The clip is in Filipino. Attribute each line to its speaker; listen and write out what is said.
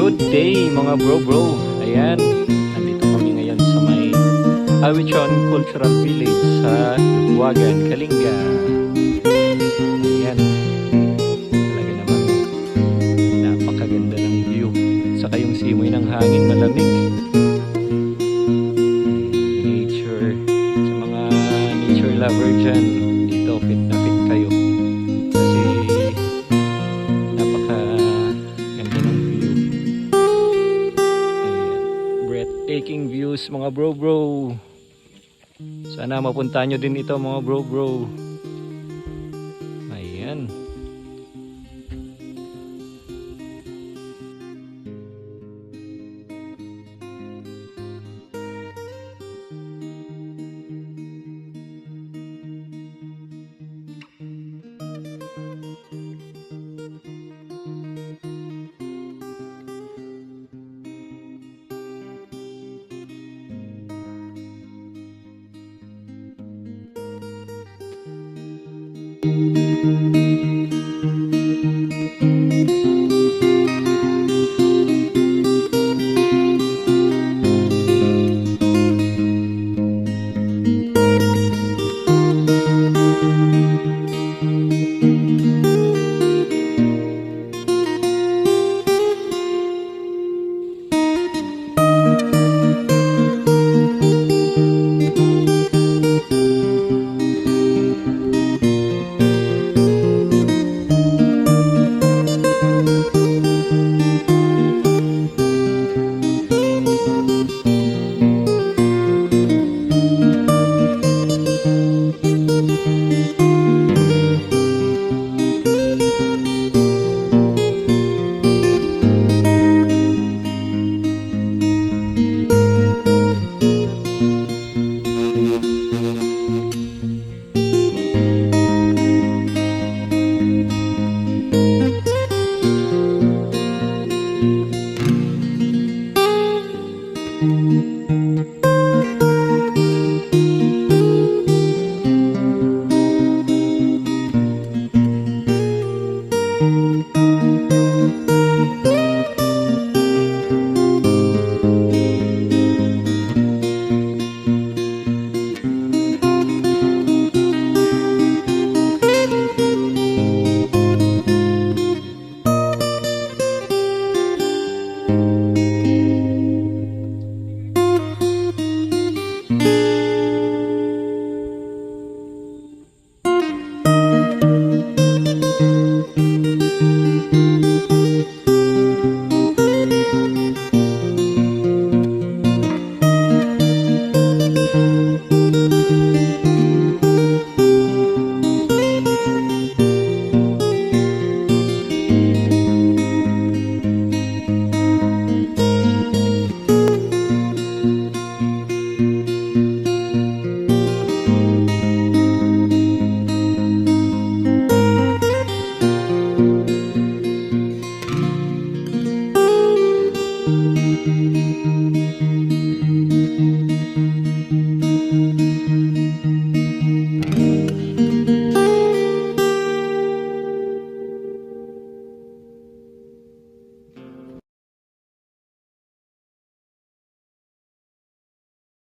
Speaker 1: Good day mga bro. Ayan, nandito kami ngayon sa may Awichon Cultural Village sa Dubuagan, Kalinga. Ayan, talaga naman napakaganda ng view. Saka yung simoy ng hangin malamig. Nature, sa mga nature lover dyan, dito fit na fit kayo. Kasi napakaganda ng view. Breathtaking views mga bro. Sana mapunta nyo din ito mga bro. Ayan. Thank you.